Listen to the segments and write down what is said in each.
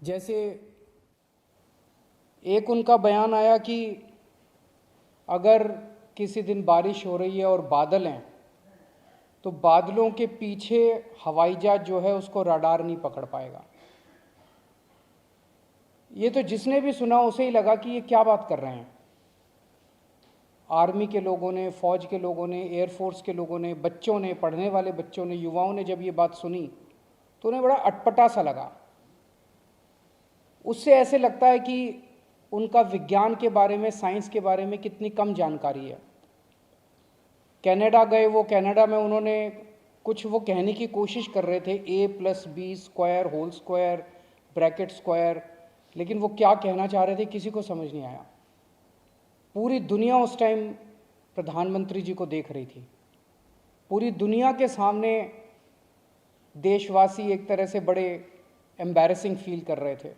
जैसे एक उनका बयान आया कि अगर किसी दिन बारिश हो रही है और बादल हैं तो बादलों के पीछे हवाई जहाज जो है उसको रडार नहीं पकड़ पाएगा। ये तो जिसने भी सुना उसे ही लगा कि ये क्या बात कर रहे हैं। आर्मी के लोगों ने, फौज के लोगों ने, एयरफोर्स के लोगों ने, बच्चों ने, पढ़ने वाले बच्चों ने, युवाओं ने जब ये बात सुनी तो उन्हें बड़ा अटपटा सा लगा। उससे ऐसे लगता है कि उनका विज्ञान के बारे में, साइंस के बारे में कितनी कम जानकारी है। कनाडा गए, वो कनाडा में उन्होंने कुछ वो कहने की कोशिश कर रहे थे, a+b² whole square bracket square, लेकिन वो क्या कहना चाह रहे थे किसी को समझ नहीं आया। पूरी दुनिया उस टाइम प्रधानमंत्री जी को देख रही थी। पूरी दुनिया के सामने देशवासी एक तरह से बड़े एम्बैरेसिंग फील कर रहे थे।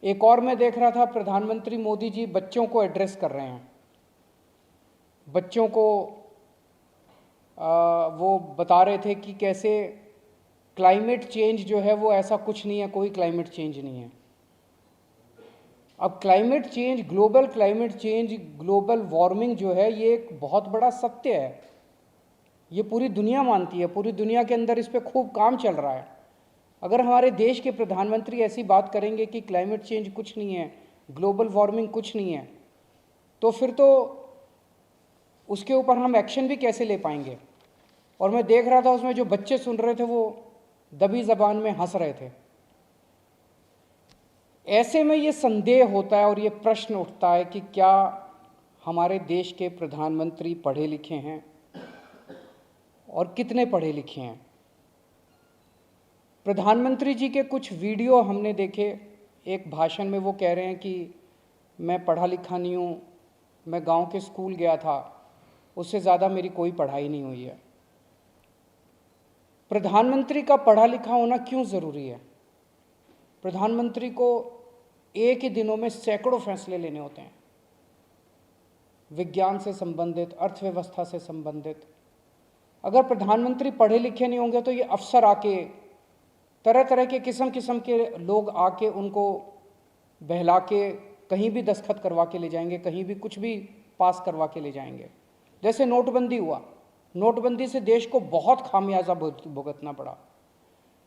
एक और मैं देख रहा था, प्रधानमंत्री मोदी जी बच्चों को एड्रेस कर रहे हैं। बच्चों को वो बता रहे थे कि कैसे क्लाइमेट चेंज जो है वो ऐसा कुछ नहीं है, कोई क्लाइमेट चेंज नहीं है। अब climate change, global climate change, global warming जो है ये एक बहुत बड़ा सत्य है। ये पूरी दुनिया मानती है, पूरी दुनिया के अंदर इस पर खूब काम चल रहा है। अगर हमारे देश के प्रधानमंत्री ऐसी बात करेंगे कि क्लाइमेट चेंज कुछ नहीं है, ग्लोबल वार्मिंग कुछ नहीं है, तो फिर तो उसके ऊपर हम एक्शन भी कैसे ले पाएंगे। और मैं देख रहा था उसमें जो बच्चे सुन रहे थे वो दबी जबान में हंस रहे थे। ऐसे में ये संदेह होता है और ये प्रश्न उठता है कि क्या हमारे देश के प्रधानमंत्री पढ़े लिखे हैं और कितने पढ़े लिखे हैं। प्रधानमंत्री जी के कुछ वीडियो हमने देखे। एक भाषण में वो कह रहे हैं कि मैं पढ़ा लिखा नहीं हूँ, मैं गांव के स्कूल गया था, उससे ज़्यादा मेरी कोई पढ़ाई नहीं हुई है। प्रधानमंत्री का पढ़ा लिखा होना क्यों ज़रूरी है। प्रधानमंत्री को एक ही दिनों में सैकड़ों फैसले लेने होते हैं, विज्ञान से संबंधित, अर्थव्यवस्था से संबंधित। अगर प्रधानमंत्री पढ़े लिखे नहीं होंगे तो ये अफसर आके, तरह तरह के किस्म किस्म के लोग आके उनको बहला के कहीं भी दस्तखत करवा के ले जाएंगे, कहीं भी कुछ भी पास करवा के ले जाएंगे। जैसे नोटबंदी हुआ, नोटबंदी से देश को बहुत खामियाजा भुगतना पड़ा।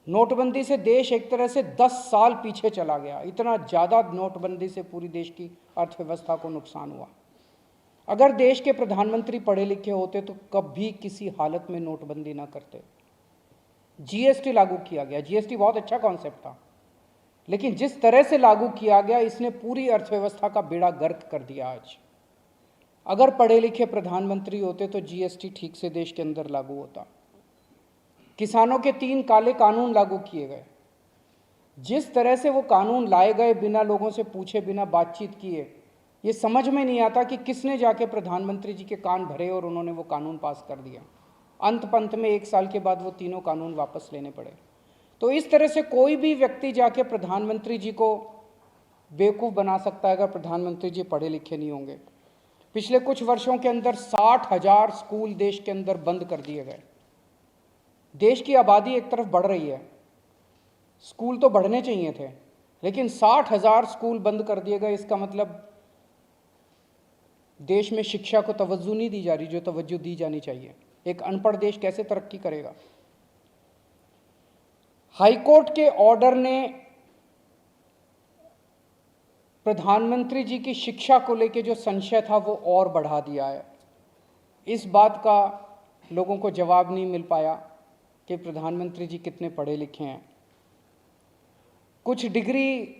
नोटबंदी से देश एक तरह से 10 साल पीछे चला गया। इतना ज़्यादा नोटबंदी से पूरी देश की अर्थव्यवस्था को नुकसान हुआ। अगर देश के प्रधानमंत्री पढ़े लिखे होते तो कभी किसी हालत में नोटबंदी ना करते। जीएसटी लागू किया गया, जीएसटी बहुत अच्छा कॉन्सेप्ट था, लेकिन जिस तरह से लागू किया गया इसने पूरी अर्थव्यवस्था का बेड़ा गर्क कर दिया। आज अगर पढ़े लिखे प्रधानमंत्री होते तो जीएसटी ठीक से देश के अंदर लागू होता। किसानों के 3 काले कानून लागू किए गए। जिस तरह से वो कानून लाए गए, बिना लोगों से पूछे, बिना बातचीत किए, ये समझ में नहीं आता कि किसने जाके प्रधानमंत्री जी के कान भरे और उन्होंने वो कानून पास कर दिया। अंत पंत में 1 साल के बाद वो तीनों कानून वापस लेने पड़े। तो इस तरह से कोई भी व्यक्ति जाके प्रधानमंत्री जी को बेवकूफ़ बना सकता है अगर प्रधानमंत्री जी पढ़े लिखे नहीं होंगे। पिछले कुछ वर्षों के अंदर 60,000 स्कूल देश के अंदर बंद कर दिए गए। देश की आबादी एक तरफ बढ़ रही है, स्कूल तो बढ़ने चाहिए थे, लेकिन 60,000 स्कूल बंद कर दिए गए। इसका मतलब देश में शिक्षा को तवज्जो नहीं दी जा रही जो तवज्जो दी जानी चाहिए। एक अनपढ़ देश कैसे तरक्की करेगा। हाईकोर्ट के ऑर्डर ने प्रधानमंत्री जी की शिक्षा को लेकर जो संशय था वो और बढ़ा दिया है। इस बात का लोगों को जवाब नहीं मिल पाया कि प्रधानमंत्री जी कितने पढ़े लिखे हैं। कुछ डिग्री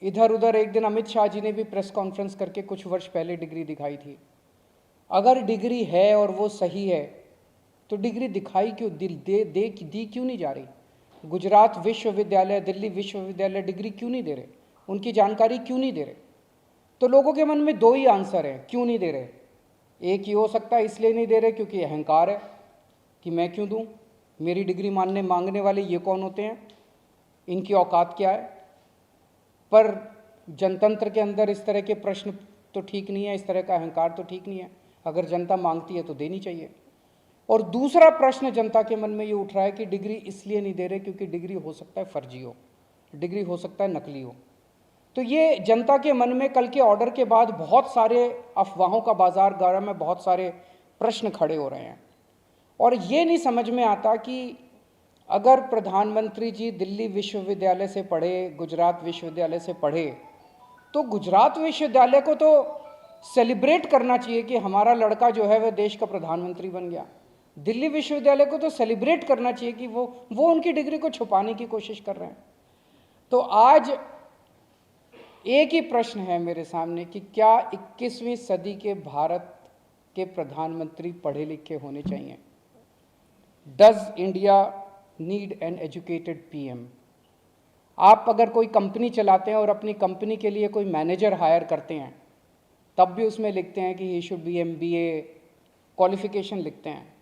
इधर उधर, एक दिन अमित शाह जी ने भी प्रेस कॉन्फ्रेंस करके कुछ वर्ष पहले डिग्री दिखाई थी। अगर डिग्री है और वो सही है तो डिग्री दिखाई क्यों, दी क्यों नहीं जा रही। गुजरात विश्वविद्यालय, दिल्ली विश्वविद्यालय डिग्री क्यों नहीं दे रहे, उनकी जानकारी क्यों नहीं दे रहे। तो लोगों के मन में 2 ही आंसर हैं क्यों नहीं दे रहे। एक ही हो सकता है इसलिए नहीं दे रहे क्योंकि अहंकार है कि मैं क्यों दूं, मेरी डिग्री मांगने वाले ये कौन होते हैं, इनकी औकात क्या है। पर जनतंत्र के अंदर इस तरह के प्रश्न तो ठीक नहीं है, इस तरह का अहंकार तो ठीक नहीं है। अगर जनता मांगती है तो देनी चाहिए। और दूसरा प्रश्न जनता के मन में ये उठ रहा है कि डिग्री इसलिए नहीं दे रहे क्योंकि डिग्री हो सकता है फर्जी हो। डिग्री हो सकता है नकली हो। तो ये जनता के मन में कल के ऑर्डर के बाद बहुत सारे अफवाहों का बाजार गर्म है, बहुत सारे प्रश्न खड़े हो रहे हैं और ये नहीं समझ में आता कि अगर प्रधानमंत्री जी दिल्ली विश्वविद्यालय से पढ़े, गुजरात विश्वविद्यालय से पढ़े, तो गुजरात विश्वविद्यालय को तो सेलिब्रेट करना चाहिए कि हमारा लड़का जो है वह देश का प्रधानमंत्री बन गया। दिल्ली विश्वविद्यालय को तो सेलिब्रेट करना चाहिए कि वो उनकी डिग्री को छुपाने की कोशिश कर रहे हैं। तो आज एक ही प्रश्न है मेरे सामने कि क्या 21वीं सदी के भारत के प्रधानमंत्री पढ़े लिखे होने चाहिए? Does India need an educated PM? आप अगर कोई कंपनी चलाते हैं और अपनी कंपनी के लिए कोई मैनेजर हायर करते हैं, तब भी उसमें लिखते हैं कि he should be MBA qualification लिखते हैं।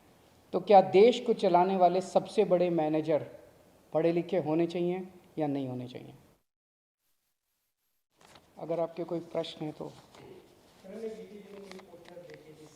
तो क्या देश को चलाने वाले सबसे बड़े मैनेजर पढ़े लिखे होने चाहिए या नहीं होने चाहिए? अगर आपके कोई प्रश्न है तो।